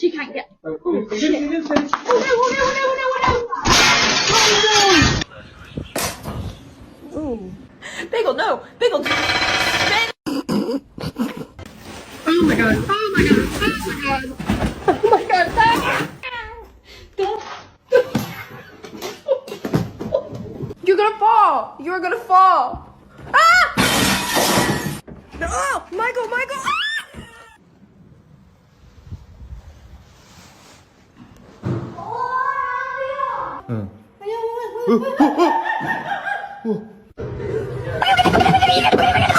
She can't get. Oh, Okay, shit. okay, okay. Ooh. Bagel, no! Bagel! Oh my god! Oh my god! Oh my god! Oh my god! Ah! Don't! You're gonna fall! You're gonna fall! Ah! No! Oh, Michael! Michael! Ah! 응. 왜, 왜, 왜, 왜, 왜, 왜, 왜, 왜, 왜, 왜, 왜, 왜, 왜, 왜, 왜, 왜,